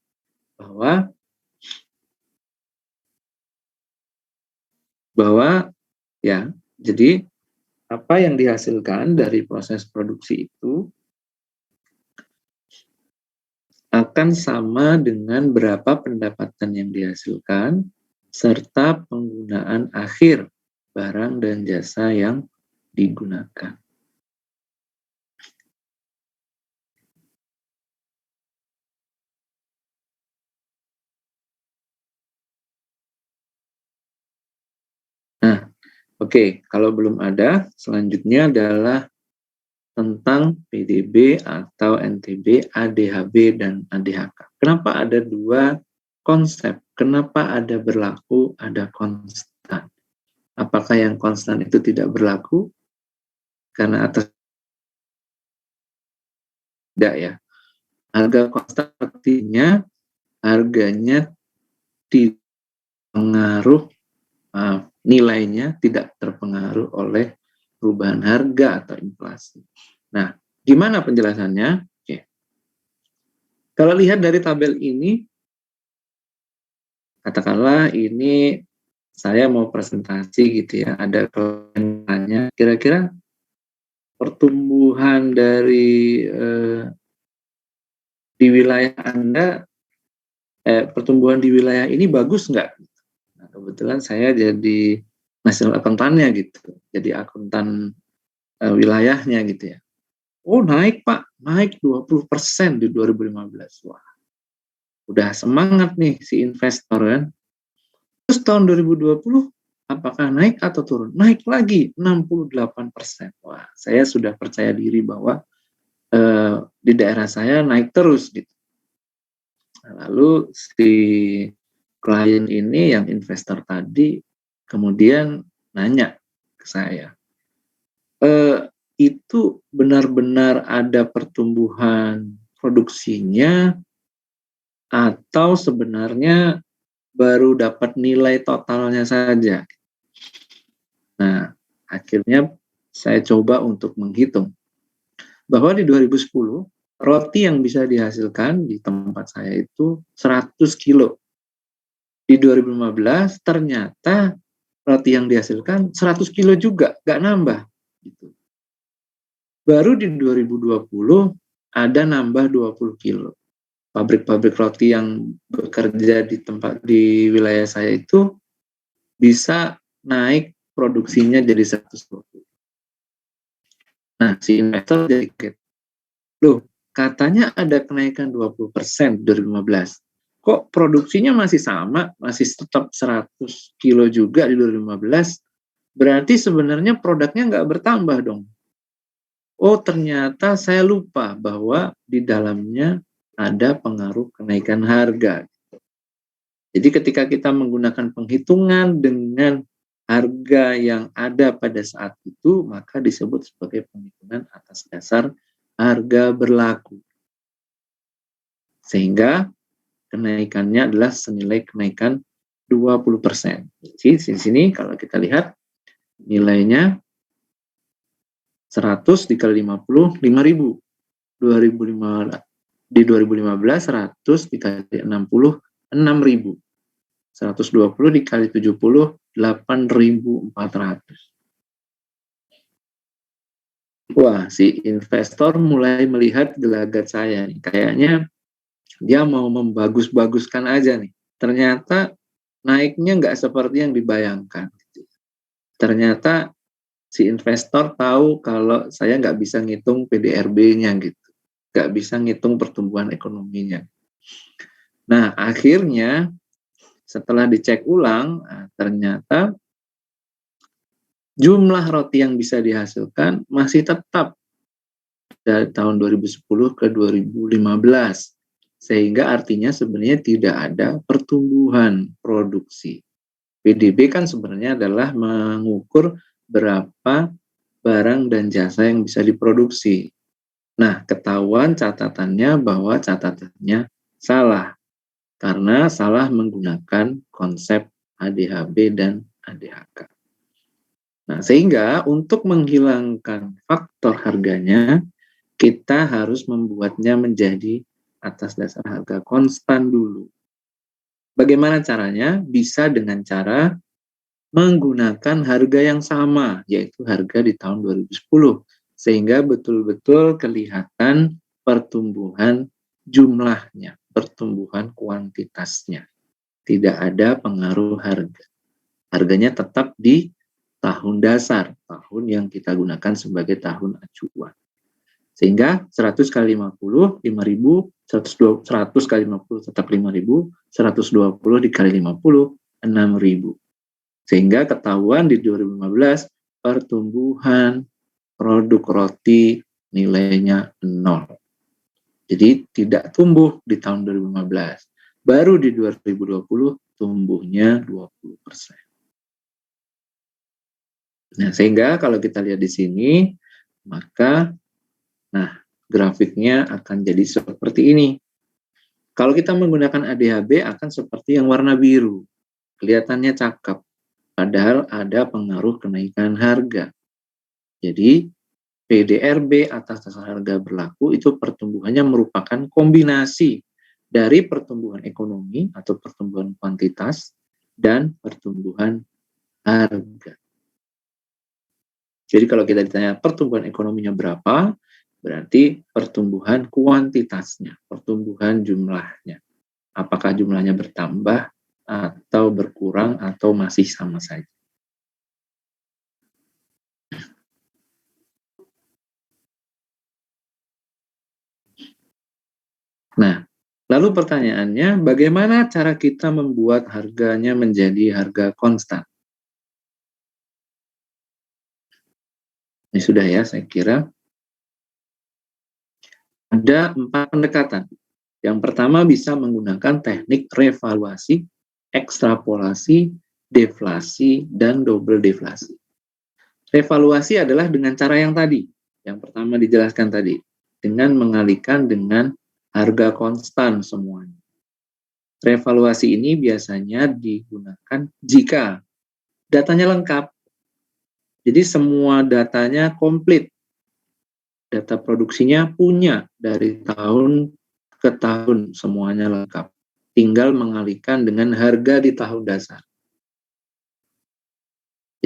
bahwa ya, jadi apa yang dihasilkan dari proses produksi itu akan sama dengan berapa pendapatan yang dihasilkan serta penggunaan akhir barang dan jasa yang digunakan. Nah, oke, kalau belum ada, selanjutnya adalah tentang PDB atau NTB, ADHB, dan ADHK. Kenapa ada 2 konsep? Kenapa ada berlaku, ada konstan? Apakah yang konstan itu tidak berlaku? Karena atas tidak ya. Harga konstan artinya harganya tidak pengaruh, nilainya tidak terpengaruh oleh perubahan harga atau inflasi. Nah, gimana penjelasannya? Oke. Kalau lihat dari tabel ini, katakanlah ini saya mau presentasi gitu ya, ada kelanjutannya, kira-kira pertumbuhan dari di wilayah Anda, pertumbuhan di wilayah ini bagus nggak? Nah, kebetulan saya jadi national akuntannya gitu, jadi akuntan wilayahnya gitu ya. Oh naik Pak, naik 20% di 2015. Wah, udah semangat nih si investor kan. Terus tahun 2020 apakah naik atau turun? Naik lagi 68%. Wah, saya sudah percaya diri bahwa di daerah saya naik terus gitu. Lalu si klien ini yang investor tadi kemudian nanya ke saya, itu benar-benar ada pertumbuhan produksinya atau sebenarnya baru dapat nilai totalnya saja? Nah, akhirnya saya coba untuk menghitung bahwa di 2010 roti yang bisa dihasilkan di tempat saya itu 100 kilo. Di 2015 ternyata roti yang dihasilkan 100 kilo juga, nggak nambah. Gitu. Baru di 2020 ada nambah 20 kilo. Pabrik-pabrik roti yang bekerja di wilayah saya itu bisa naik produksinya jadi 120. Nah, si investor jadi kaget. Loh, katanya ada kenaikan 20% 2015. Kok produksinya masih sama, masih tetap 100 kilo juga di 2015? Berarti sebenarnya produknya nggak bertambah dong. Oh, ternyata saya lupa bahwa di dalamnya ada pengaruh kenaikan harga. Jadi ketika kita menggunakan penghitungan dengan harga yang ada pada saat itu, maka disebut sebagai penghitungan atas dasar harga berlaku. Sehingga kenaikannya adalah senilai kenaikan 20%. Jadi di sini kalau kita lihat nilainya 100 dikali 50, 5.000. 2005, di 2015 100 dikali 60, 6.000. 120 dikali 70, 8.400. Wah, si investor mulai melihat gelagat saya nih. Kayaknya dia mau membagus-baguskan aja nih. Ternyata naiknya nggak seperti yang dibayangkan. Ternyata si investor tahu kalau saya nggak bisa ngitung PDRB-nya gitu. Nggak bisa ngitung pertumbuhan ekonominya. Nah, akhirnya setelah dicek ulang, ternyata jumlah roti yang bisa dihasilkan masih tetap dari tahun 2010 ke 2015. Sehingga artinya sebenarnya tidak ada pertumbuhan produksi. PDB kan sebenarnya adalah mengukur berapa barang dan jasa yang bisa diproduksi. Nah, ketahuan catatannya bahwa catatannya salah. Karena salah menggunakan konsep ADHB dan ADHK. Nah, sehingga untuk menghilangkan faktor harganya, kita harus membuatnya menjadi atas dasar harga konstan dulu. Bagaimana caranya? Bisa dengan cara menggunakan harga yang sama, yaitu harga di tahun 2010, sehingga betul-betul kelihatan pertumbuhan jumlahnya, pertumbuhan kuantitasnya. Tidak ada pengaruh harga. Harganya tetap di tahun dasar, tahun yang kita gunakan sebagai tahun acuan. Sehingga 100 kali 50, 5.000, 100 kali 50 tetap 5.000, 120 dikali 50, 6.000. Sehingga ketahuan di 2015 pertumbuhan produk roti nilainya 0. Jadi tidak tumbuh di tahun 2015. Baru di 2020 tumbuhnya 20%. Nah, sehingga kalau kita lihat di sini, maka grafiknya akan jadi seperti ini. Kalau kita menggunakan ADHB akan seperti yang warna biru. Kelihatannya cakep. Padahal ada pengaruh kenaikan harga. Jadi, PDRB atas dasar harga berlaku itu pertumbuhannya merupakan kombinasi dari pertumbuhan ekonomi atau pertumbuhan kuantitas dan pertumbuhan harga. Jadi kalau kita ditanya pertumbuhan ekonominya berapa, berarti pertumbuhan kuantitasnya, pertumbuhan jumlahnya. Apakah jumlahnya bertambah atau berkurang atau masih sama saja. Nah, lalu pertanyaannya, bagaimana cara kita membuat harganya menjadi harga konstan? Ini sudah ya, saya kira. Ada 4 pendekatan. Yang pertama bisa menggunakan teknik revaluasi, ekstrapolasi, deflasi, dan double deflasi. Revaluasi adalah dengan cara yang tadi, yang pertama dijelaskan tadi, dengan mengalihkan dengan harga konstan semuanya. Revaluasi ini biasanya digunakan jika datanya lengkap. Jadi semua datanya komplit. Data produksinya punya dari tahun ke tahun, semuanya lengkap. Tinggal mengalihkan dengan harga di tahun dasar.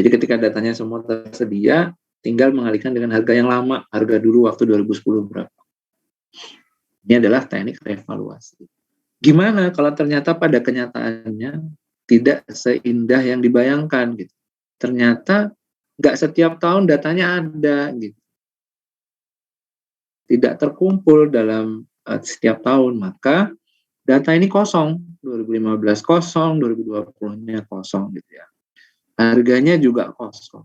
Jadi ketika datanya semua tersedia, tinggal mengalihkan dengan harga yang lama, harga dulu waktu 2010 berapa. Ini adalah teknik revaluasi. Gimana kalau ternyata pada kenyataannya tidak seindah yang dibayangkan gitu. Ternyata nggak setiap tahun datanya ada gitu. Tidak terkumpul dalam setiap tahun, maka data ini kosong. 2015 kosong, 2020-nya kosong gitu ya. Harganya juga kosong.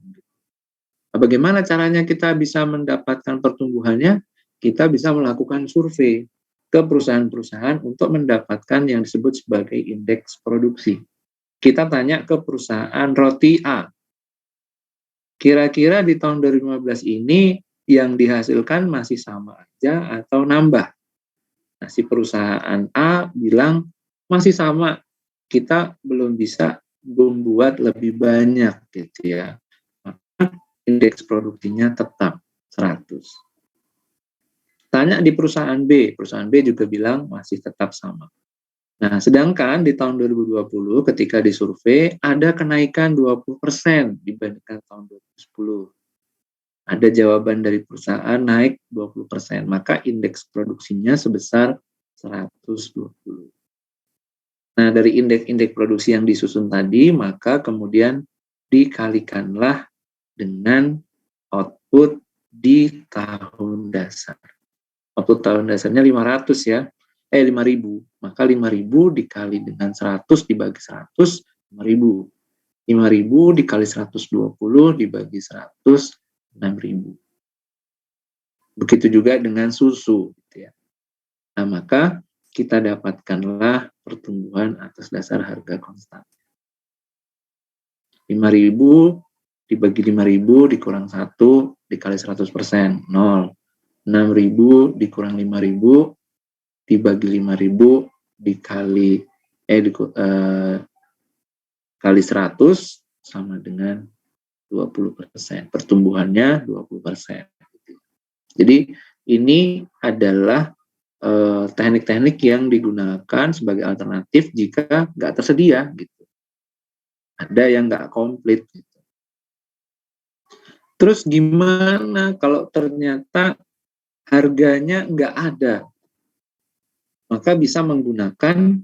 Nah, bagaimana caranya kita bisa mendapatkan pertumbuhannya? Kita bisa melakukan survei. ke perusahaan-perusahaan untuk mendapatkan yang disebut sebagai indeks produksi. Kita tanya ke perusahaan roti A, kira-kira di tahun 2015 ini yang dihasilkan masih sama aja atau nambah? Nah, si perusahaan A bilang masih sama, kita belum bisa membuat lebih banyak gitu ya. Maka indeks produksinya tetap 100. Tanya di perusahaan B juga bilang masih tetap sama. Nah, sedangkan di tahun 2020 ketika disurvei ada kenaikan 20% dibandingkan tahun 2010. Ada jawaban dari perusahaan naik 20%, maka indeks produksinya sebesar 120. Nah, dari indeks produksi yang disusun tadi, maka kemudian dikalikanlah dengan output di tahun dasar. Output tahun dasarnya 500 ya, 5.000. Maka 5.000 dikali dengan 100 dibagi 100, 5.000. 5.000 dikali 120 dibagi 100, 6.000. Begitu juga dengan susu. Gitu ya. Nah, maka kita dapatkanlah pertumbuhan atas dasar harga konstan. 5.000 dibagi 5.000 dikurang 1 dikali 100%, 0. 6.000 dikurang 5.000 dibagi 5.000 dikali kali 100 sama dengan 20%. Pertumbuhannya 20%. Jadi ini adalah teknik-teknik yang digunakan sebagai alternatif jika nggak tersedia gitu. Ada yang nggak komplit gitu. Terus gimana kalau ternyata harganya nggak ada? Maka bisa menggunakan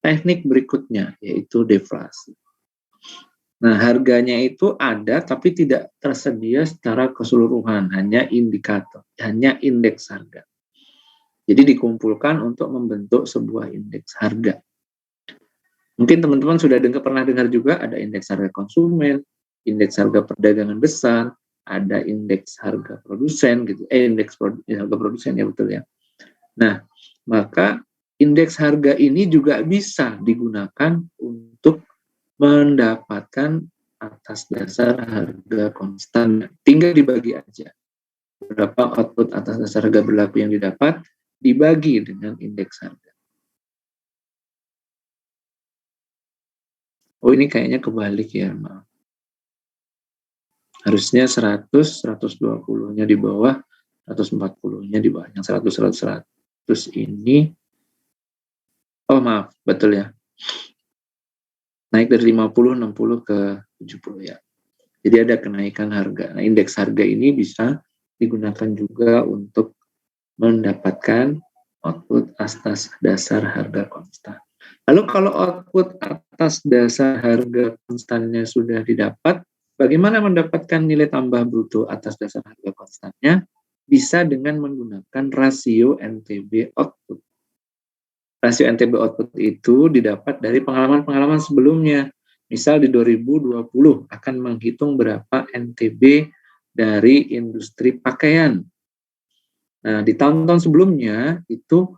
teknik berikutnya, yaitu deflasi. Nah, harganya itu ada tapi tidak tersedia secara keseluruhan, hanya indikator, hanya indeks harga. Jadi dikumpulkan untuk membentuk sebuah indeks harga. Mungkin teman-teman sudah pernah dengar juga ada indeks harga konsumen, indeks harga perdagangan besar, ada indeks harga produsen gitu. Indeks harga produsen ya, betul ya. Nah, maka indeks harga ini juga bisa digunakan untuk mendapatkan atas dasar harga konstan. Tinggal dibagi aja. Berapa output atas dasar harga berlaku yang didapat, dibagi dengan indeks harga. Oh, ini kayaknya kebalik ya, maaf. Harusnya 100, 120-nya di bawah, 140-nya di bawah. Yang 100 ini, oh maaf, betul ya. Naik dari 50, 60 ke 70 ya. Jadi ada kenaikan harga. Nah, indeks harga ini bisa digunakan juga untuk mendapatkan output atas dasar harga konstan. Lalu kalau output atas dasar harga konstannya sudah didapat, bagaimana mendapatkan nilai tambah bruto atas dasar harga konstannya? Bisa dengan menggunakan rasio NTB output. Rasio NTB output itu didapat dari pengalaman-pengalaman sebelumnya. Misal di 2020 akan menghitung berapa NTB dari industri pakaian. Nah, di tahun-tahun sebelumnya itu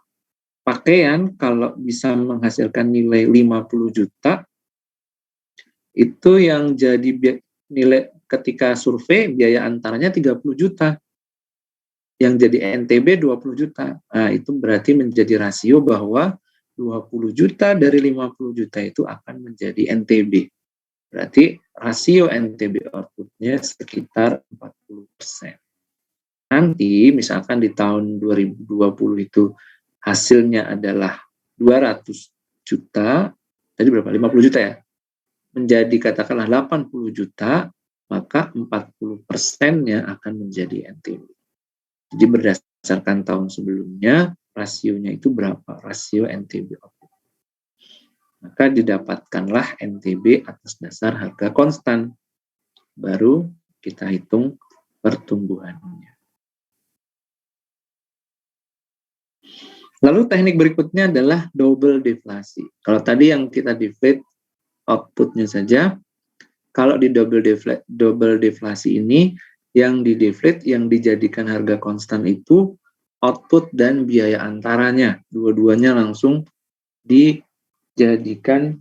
pakaian kalau bisa menghasilkan nilai 50 juta, itu yang jadi nilai ketika survei biaya antaranya 30 juta. Yang jadi NTB 20 juta. Nah, itu berarti menjadi rasio bahwa 20 juta dari 50 juta itu akan menjadi NTB. Berarti rasio NTB output-nya sekitar 40%. Nanti misalkan di tahun 2020 itu hasilnya adalah 200 juta, tadi berapa? 50 juta ya? Menjadi katakanlah 80 juta, maka 40%-nya akan menjadi NTB. Jadi berdasarkan tahun sebelumnya, rasionya itu berapa? Rasio NTB output. Maka didapatkanlah NTB atas dasar harga konstan. Baru kita hitung pertumbuhannya. Lalu teknik berikutnya adalah double deflasi. Kalau tadi yang kita deflate outputnya saja, kalau di double deflasi ini, yang di deflate, yang dijadikan harga konstan itu output dan biaya antaranya. Dua-duanya langsung dijadikan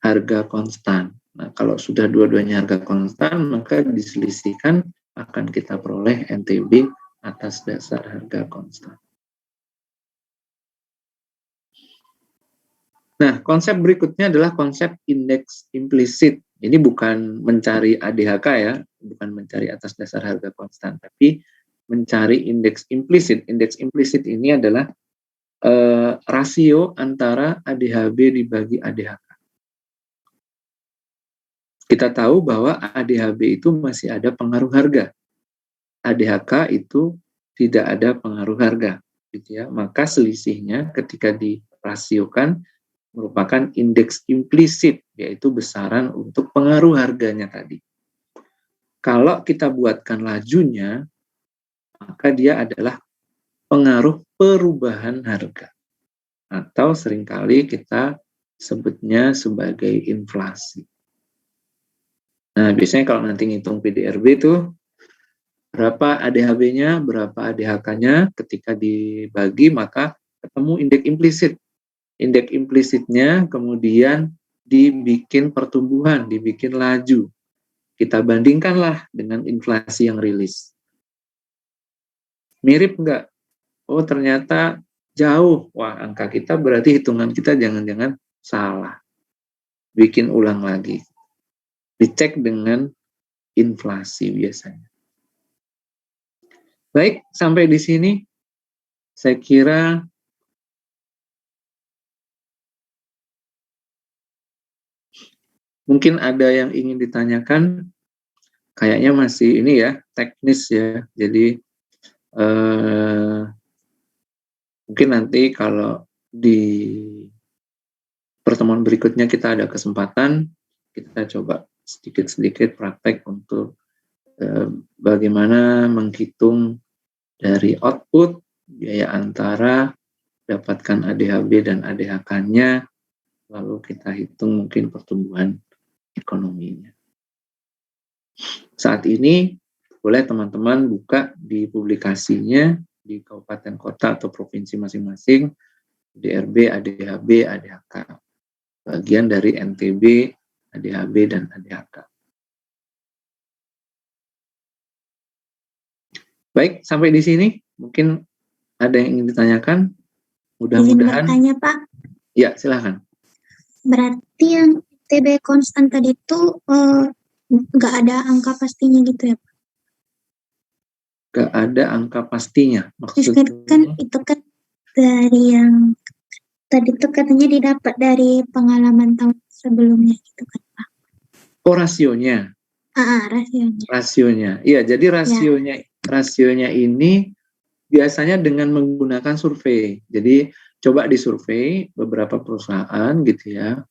harga konstan. Nah, kalau sudah dua-duanya harga konstan, maka diselisihkan akan kita peroleh NTB atas dasar harga konstan. Nah, konsep berikutnya adalah konsep indeks implisit. Ini bukan mencari ADHK ya, bukan mencari atas dasar harga konstan, tapi mencari indeks implisit. Indeks implisit ini adalah rasio antara ADHB dibagi ADHK. Kita tahu bahwa ADHB itu masih ada pengaruh harga. ADHK itu tidak ada pengaruh harga, gitu ya. Maka selisihnya ketika dirasiokan merupakan indeks implisit, yaitu besaran untuk pengaruh harganya tadi. Kalau kita buatkan lajunya, maka dia adalah pengaruh perubahan harga. Atau seringkali kita sebutnya sebagai inflasi. Nah, biasanya kalau nanti ngitung PDRB itu berapa ADHB-nya, berapa ADHK-nya, ketika dibagi maka ketemu indeks implisit. Indeks implisitnya kemudian dibikin pertumbuhan, dibikin laju. Kita bandingkanlah dengan inflasi yang rilis. Mirip nggak? Oh, ternyata jauh. Wah, angka kita berarti hitungan kita jangan-jangan salah. Bikin ulang lagi. Dicek dengan inflasi biasanya. Baik, sampai di sini saya kira mungkin ada yang ingin ditanyakan. Kayaknya masih ini ya, teknis ya. Jadi mungkin nanti kalau di pertemuan berikutnya kita ada kesempatan, kita coba sedikit-sedikit praktek untuk bagaimana menghitung dari output, biaya antara, dapatkan ADHB dan ADHK-nya, lalu kita hitung mungkin pertumbuhan ekonominya. Saat ini boleh teman-teman buka di publikasinya di kabupaten kota atau provinsi masing-masing, DRB, ADHB, ADHK. Bagian dari NTB, ADHB, dan ADHK. Baik, sampai di sini mungkin ada yang ingin ditanyakan. Mudah-mudahan. Izin bertanya, Pak. Ya, silahkan. Berarti yang NTB konstan tadi itu nggak ada angka pastinya gitu ya, Pak? Nggak ada angka pastinya. Maksudnya kan itu kan dari yang tadi itu katanya didapat dari pengalaman tahun sebelumnya gitu kan, Pak? Oh, rasionya. Rasionya. Rasionya. Iya, jadi rasionya ini biasanya dengan menggunakan survei. Jadi coba disurvei beberapa perusahaan gitu ya.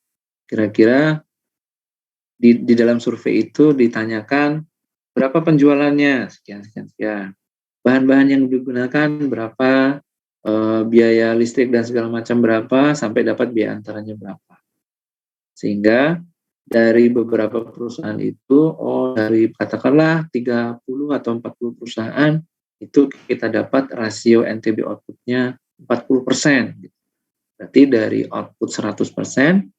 Kira-kira di dalam survei itu ditanyakan berapa penjualannya, sekian. Bahan-bahan yang digunakan berapa, biaya listrik dan segala macam berapa, sampai dapat biaya antaranya berapa. Sehingga dari beberapa perusahaan itu, dari katakanlah 30 atau 40 perusahaan, itu kita dapat rasio NTB output-nya 40%. Berarti dari output 100%,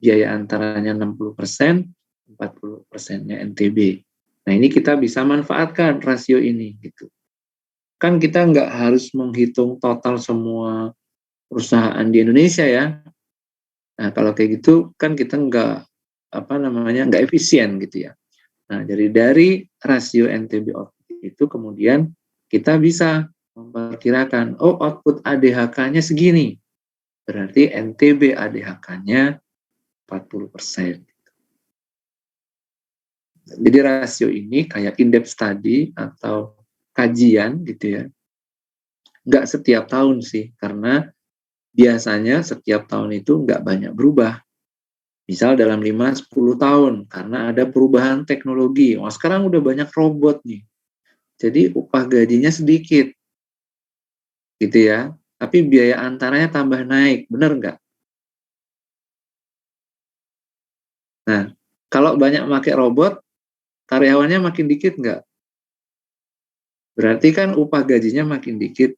biaya antaranya 60%, 40%-nya NTB. Nah, ini kita bisa manfaatkan rasio ini gitu. Kan kita nggak harus menghitung total semua perusahaan di Indonesia ya. Nah, kalau kayak gitu kan kita nggak nggak efisien gitu ya. Nah, jadi dari rasio NTB output itu kemudian kita bisa memperkirakan, output ADHK-nya segini. Berarti NTB ADHK-nya 40%. Jadi rasio ini kayak in-depth study atau kajian gitu ya. Nggak setiap tahun sih, karena biasanya setiap tahun itu nggak banyak berubah. Misal dalam 5-10 tahun, karena ada perubahan teknologi. Sekarang udah banyak robot nih. Jadi upah gajinya sedikit. Gitu ya. Tapi biaya antaranya tambah naik. Benar nggak? Nah, kalau banyak pakai robot, karyawannya makin dikit nggak? Berarti kan upah gajinya makin dikit.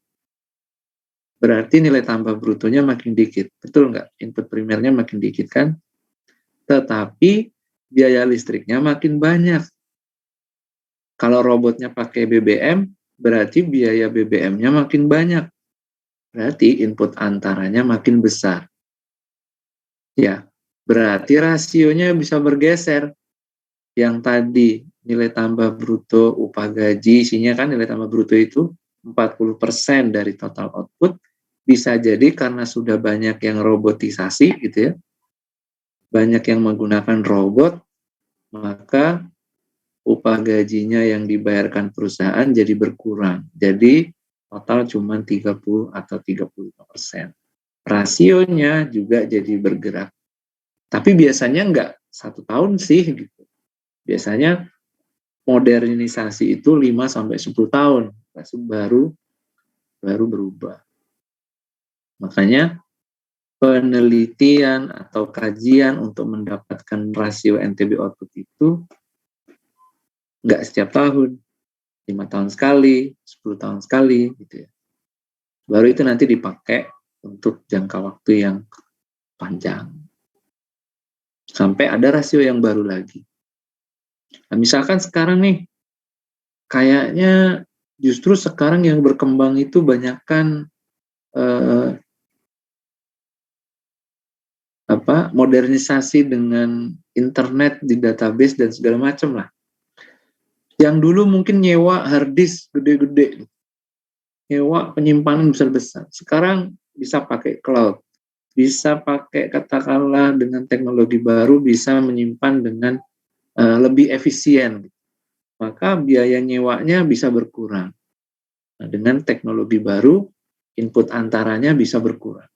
berarti nilai tambah brutonya makin dikit. Betul nggak? Input primernya makin dikit kan? Tetapi biaya listriknya makin banyak. Kalau robotnya pakai BBM, berarti biaya BBM-nya makin banyak. Berarti input antaranya makin besar. Ya, berarti rasionya bisa bergeser. Yang tadi nilai tambah bruto upah gaji, isinya kan nilai tambah bruto itu 40% dari total output, bisa jadi karena sudah banyak yang robotisasi gitu ya, banyak yang menggunakan robot, maka upah gajinya yang dibayarkan perusahaan jadi berkurang. Jadi total cuma 30 atau 35%. Rasionya juga jadi bergerak. Tapi biasanya enggak 1 tahun sih gitu. Biasanya modernisasi itu 5 sampai 10 tahun baru berubah. Makanya penelitian atau kajian untuk mendapatkan rasio NTB output itu enggak setiap tahun, 5 tahun sekali, 10 tahun sekali gitu ya. Baru itu nanti dipakai untuk jangka waktu yang panjang. Sampai ada rasio yang baru lagi. Nah, misalkan sekarang nih, kayaknya justru sekarang yang berkembang itu banyakkan modernisasi dengan internet di database dan segala macam lah. Yang dulu mungkin nyewa hard disk gede-gede, nyewa penyimpanan besar-besar. Sekarang bisa pakai cloud, bisa pakai katakanlah dengan teknologi baru bisa menyimpan dengan lebih efisien. Maka biaya nyewanya bisa berkurang. Nah, dengan teknologi baru, input antaranya bisa berkurang.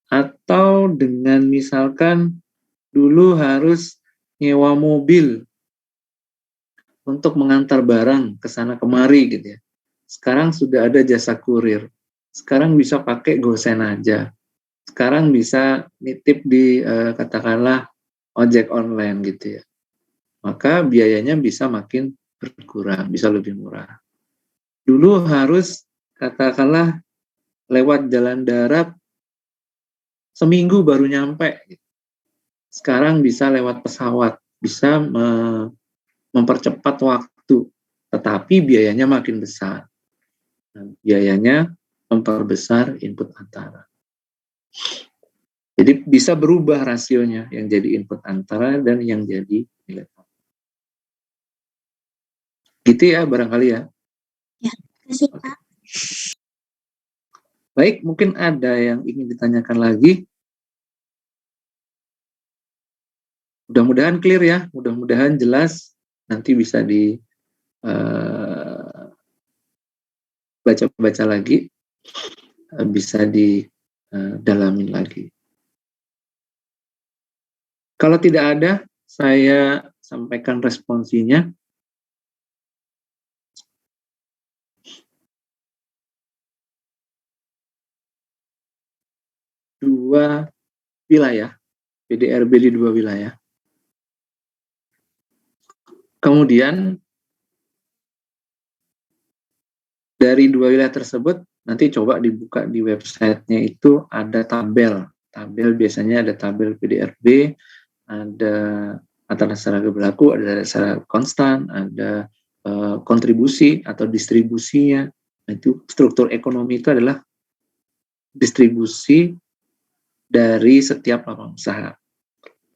Atau dengan misalkan dulu harus nyewa mobil untuk mengantar barang ke sana kemari gitu ya. Sekarang sudah ada jasa kurir. Sekarang bisa pakai GoSend aja. Sekarang bisa nitip di katakanlah ojek online gitu ya. Maka biayanya bisa makin berkurang, bisa lebih murah. Dulu harus katakanlah lewat jalan darat seminggu baru nyampe. Sekarang bisa lewat pesawat, bisa mempercepat waktu, tetapi biayanya makin besar. Nah, biayanya memperbesar input antara. Jadi bisa berubah rasionya yang jadi input antara dan yang jadi nilai tambah. Gitu ya barangkali ya. Ya, terima kasih Pak. Baik, mungkin ada yang ingin ditanyakan lagi. Mudah-mudahan clear ya, mudah-mudahan jelas. Nanti bisa di baca-baca lagi, bisa didalamin lagi. Kalau tidak ada, saya sampaikan responsinya. Dua wilayah, PDRB di 2 wilayah. Kemudian dari 2 wilayah tersebut nanti coba dibuka di websitenya itu ada tabel. Tabel biasanya ada tabel PDRB, ada antara secara berlaku, ada secara konstan, ada kontribusi atau distribusinya. Nah, itu struktur ekonomi itu adalah distribusi dari setiap lapangan usaha.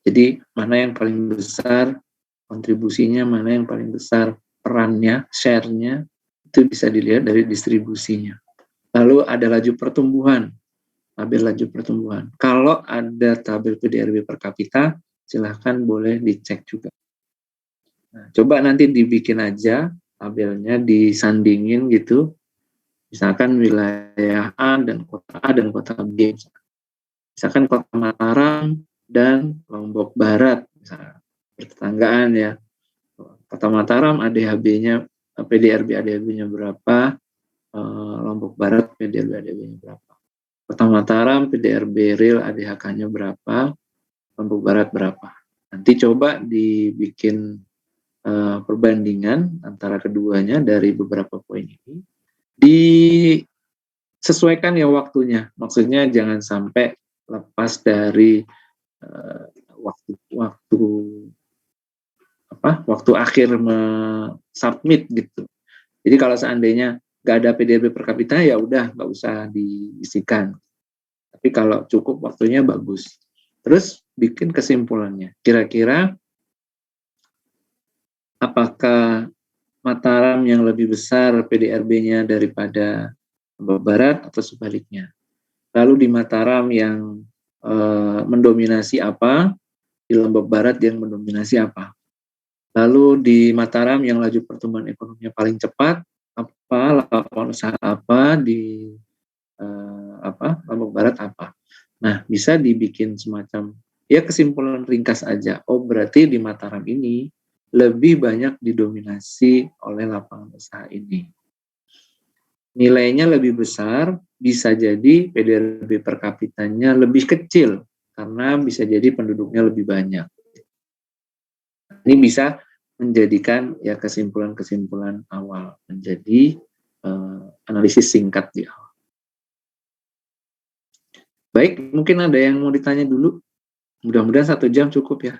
Jadi mana yang paling besar kontribusinya, mana yang paling besar perannya, share-nya, itu bisa dilihat dari distribusinya. Lalu ada laju pertumbuhan, tabel laju pertumbuhan. Kalau ada tabel PDRB per kapita, silahkan boleh dicek juga. Nah, coba nanti dibikin aja tabelnya, disandingin gitu. Misalkan wilayah A dan kota B. Misalkan kota Mataram dan Lombok Barat, misalkan bertetanggaan ya. Kota Mataram ADHB-nya, PDRB ADHB-nya berapa, Lombok Barat PDRB ADHB-nya berapa. Kota Mataram PDRB real ADHK-nya berapa, Lombok Barat berapa. Nanti coba dibikin perbandingan antara keduanya dari beberapa poin ini. sesuaikan ya waktunya. Maksudnya jangan sampai lepas dari waktu akhir submit gitu. Jadi kalau seandainya nggak ada PDRB per kapita, ya udah nggak usah diisikan. Tapi kalau cukup waktunya bagus. Terus bikin kesimpulannya. Kira-kira apakah Mataram yang lebih besar PDRB-nya daripada Lombok Barat atau sebaliknya? Lalu di Mataram yang mendominasi apa? Di Lombok Barat yang mendominasi apa? Lalu di Mataram yang laju pertumbuhan ekonominya paling cepat, apa lapangan usaha apa, di Lombok Barat apa. Nah, bisa dibikin semacam ya kesimpulan ringkas aja. Oh, berarti di Mataram ini lebih banyak didominasi oleh lapangan usaha ini. Nilainya lebih besar, bisa jadi PDRB per kapitanya lebih kecil karena bisa jadi penduduknya lebih banyak. Ini bisa menjadikan ya kesimpulan-kesimpulan awal, menjadi analisis singkat di awal. Baik, mungkin ada yang mau ditanya dulu. Mudah-mudahan 1 jam cukup ya.